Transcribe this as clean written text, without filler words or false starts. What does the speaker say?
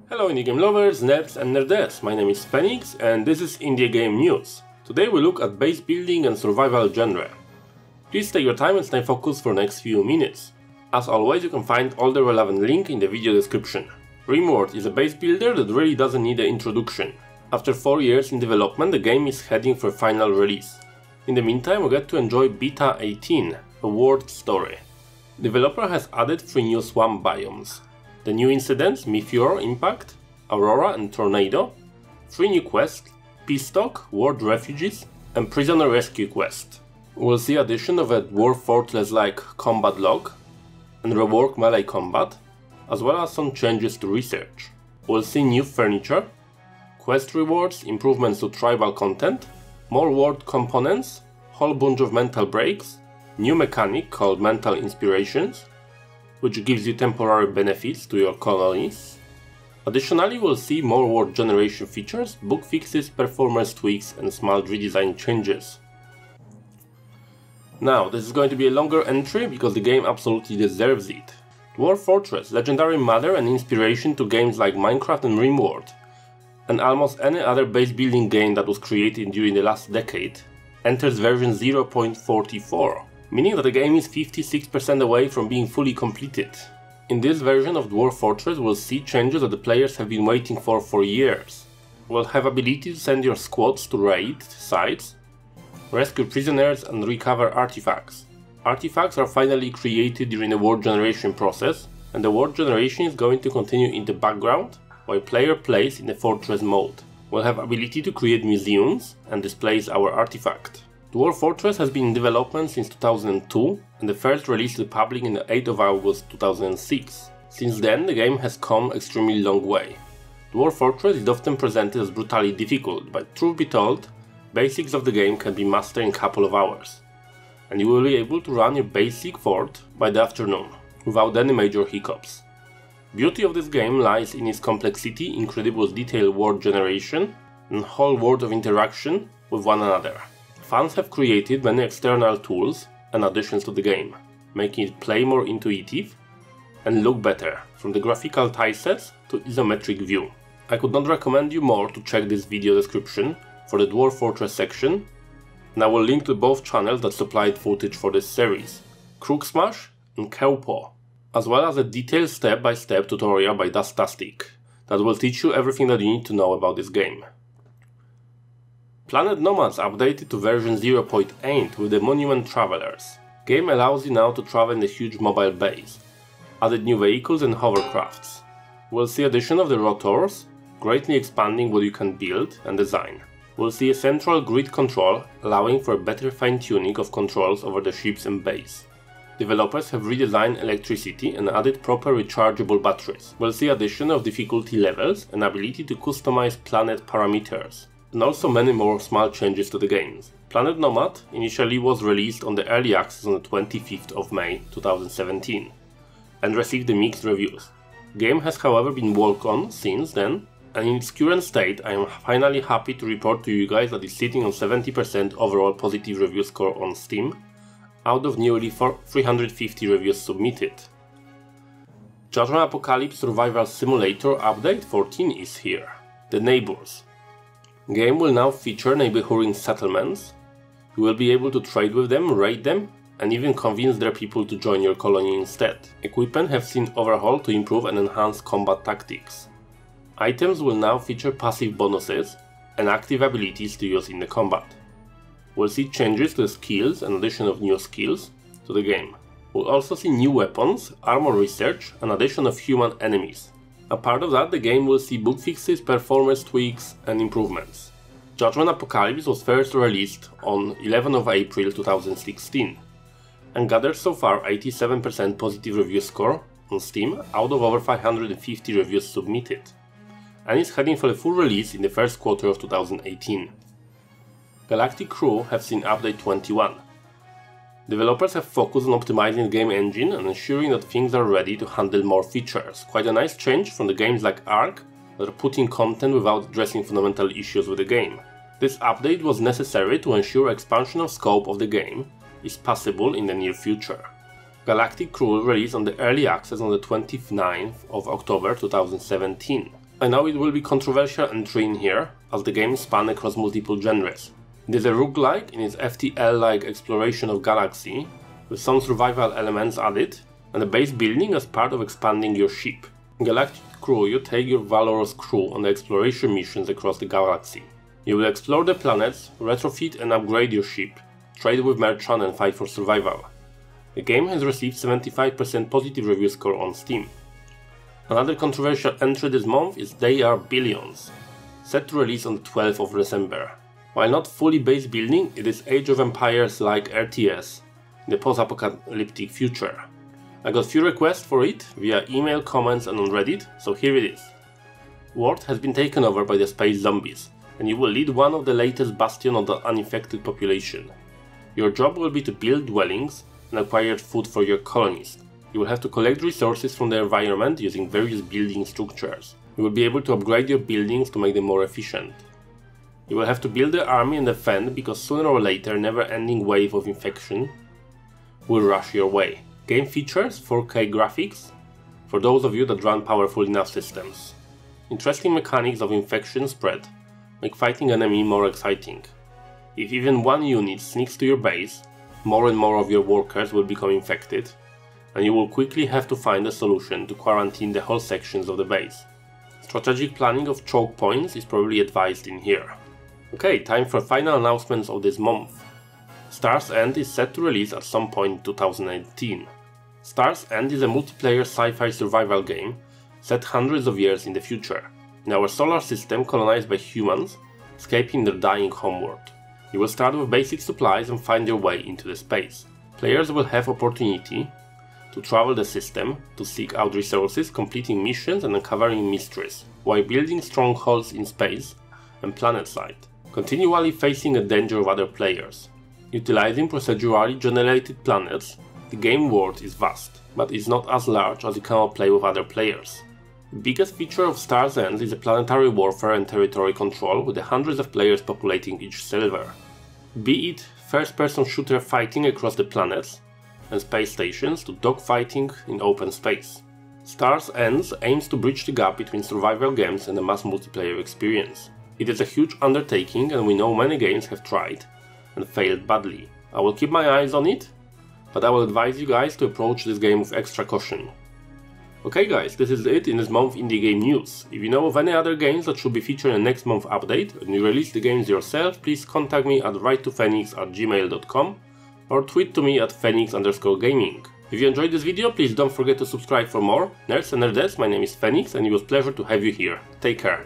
Hello indie game lovers, nerds and nerdettes, my name is Feniks and this is Indie Game News. Today we look at base building and survival genre. Please take your time and stay focused for the next few minutes. As always, you can find all the relevant links in the video description. Rimworld is a base builder that really doesn't need an introduction. After 4 years in development, the game is heading for final release. In the meantime, we get to enjoy Beta 18, a world story. The developer has added 3 new swamp biomes. The new incidents, Meteor, Impact, Aurora and Tornado, 3 new quests, Peace Talk, World Refugees and Prisoner Rescue Quest. We'll see addition of a Dwarf Fortress like combat log and rework melee combat, as well as some changes to research. We'll see new furniture, quest rewards, improvements to tribal content, more world components, whole bunch of mental breaks, new mechanic called Mental Inspirations, which gives you temporary benefits to your colonies. Additionally, we'll see more world generation features, book fixes, performance tweaks and small redesign changes. Now, this is going to be a longer entry because the game absolutely deserves it. Dwarf Fortress, legendary mother and inspiration to games like Minecraft and Rimworld, and almost any other base building game that was created during the last decade, enters version 0.44. Meaning that the game is 56% away from being fully completed. In this version of Dwarf Fortress, we'll see changes that the players have been waiting for years. We'll have ability to send your squads to raid sites, rescue prisoners and recover artifacts. Artifacts are finally created during the world generation process, and the world generation is going to continue in the background while player plays in the fortress mode. We'll have ability to create museums and displays our artifact. Dwarf Fortress has been in development since 2002 and the first release to the public in the 8th of August 2006. Since then, the game has come extremely long way. Dwarf Fortress is often presented as brutally difficult, but truth be told, basics of the game can be mastered in a couple of hours, and you will be able to run your basic fort by the afternoon, without any major hiccups. Beauty of this game lies in its complexity, incredible detailed world generation, and whole world of interaction with one another. Fans have created many external tools and additions to the game, making it play more intuitive and look better, from the graphical tilesets to isometric view. I could not recommend you more to check this video description for the Dwarf Fortress section, and I will link to both channels that supplied footage for this series, Crook Smash and Kewpaw, as well as a detailed step-by-step tutorial by Dastastic that will teach you everything that you need to know about this game. Planet Nomads updated to version 0.8 with the Monument Travelers. Game allows you now to travel in a huge mobile base, added new vehicles and hovercrafts. We'll see addition of the rotors, greatly expanding what you can build and design. We'll see a central grid control, allowing for a better fine-tuning of controls over the ships and base. Developers have redesigned electricity and added proper rechargeable batteries. We'll see addition of difficulty levels and ability to customize planet parameters, and also many more small changes to the games. Planet Nomad initially was released on the early access on the 25th of May 2017 and received mixed reviews. The game has however been worked on since then, and in its current state I am finally happy to report to you guys that it's sitting on 70% overall positive review score on Steam out of nearly 350 reviews submitted. Judgment Apocalypse Survival Simulator Update 14 is here. The Neighbors. Game will now feature neighboring settlements. You will be able to trade with them, raid them, and even convince their people to join your colony instead. Equipment have seen overhaul to improve and enhance combat tactics. Items will now feature passive bonuses and active abilities to use in the combat. We'll see changes to the skills and addition of new skills to the game. We'll also see new weapons, armor research, and addition of human enemies. A part of that, the game will see book fixes, performance tweaks and improvements. Judgment Apocalypse was first released on 11th of April 2016 and gathered so far 87% positive review score on Steam out of over 550 reviews submitted, and is heading for a full release in the first quarter of 2018. Galactic Crew have seen update 21. Developers have focused on optimizing the game engine and ensuring that things are ready to handle more features. Quite a nice change from the games like Ark that are putting content without addressing fundamental issues with the game. This update was necessary to ensure expansion of scope of the game is possible in the near future. Galactic Crew released on the early access on the 29th of October 2017 I know it will be controversial entry in here, as the game spans across multiple genres. It is a roguelike in its FTL-like exploration of galaxy, with some survival elements added, and a base building as part of expanding your ship. In Galactic Crew, you take your valorous crew on the exploration missions across the galaxy. You will explore the planets, retrofit and upgrade your ship, trade with merchants and fight for survival. The game has received 75% positive review score on Steam. Another controversial entry this month is They Are Billions, set to release on the 12th of December. While not fully base building, it is Age of Empires-like RTS in the post-apocalyptic future. I got few requests for it via email, comments and on Reddit, so here it is. World has been taken over by the space zombies, and you will lead one of the latest bastions of the uninfected population. Your job will be to build dwellings and acquire food for your colonies. You will have to collect resources from the environment using various building structures. You will be able to upgrade your buildings to make them more efficient. You will have to build the army and defend, because sooner or later a never-ending wave of infection will rush your way. Game features 4K graphics for those of you that run powerful enough systems. Interesting mechanics of infection spread make fighting enemy more exciting. If even one unit sneaks to your base, more and more of your workers will become infected, and you will quickly have to find a solution to quarantine the whole sections of the base. Strategic planning of choke points is probably advised in here. Okay, time for final announcements of this month. Star's End is set to release at some point in 2018. Star's End is a multiplayer sci-fi survival game set hundreds of years in the future, in our solar system colonized by humans escaping their dying homeworld. You will start with basic supplies and find your way into the space. Players will have opportunity to travel the system, to seek out resources, completing missions and uncovering mysteries, while building strongholds in space and planetside, continually facing a danger of other players. Utilizing procedurally generated planets, the game world is vast, but is not as large as you cannot play with other players. The biggest feature of Star's End is the planetary warfare and territory control, with the hundreds of players populating each server. Be it first-person shooter fighting across the planets and space stations to dogfighting in open space. Star's End aims to bridge the gap between survival games and a mass multiplayer experience. It is a huge undertaking, and we know many games have tried and failed badly. I will keep my eyes on it, but I will advise you guys to approach this game with extra caution. Okay guys, this is it in this month indie game news. If you know of any other games that should be featured in the next month update and you release the games yourself, please contact me at writetofeniks@gmail.com or tweet to me at Feniks_gaming. If you enjoyed this video, please don't forget to subscribe for more. Nerds and nerdettes, my name is Feniks and it was a pleasure to have you here. Take care.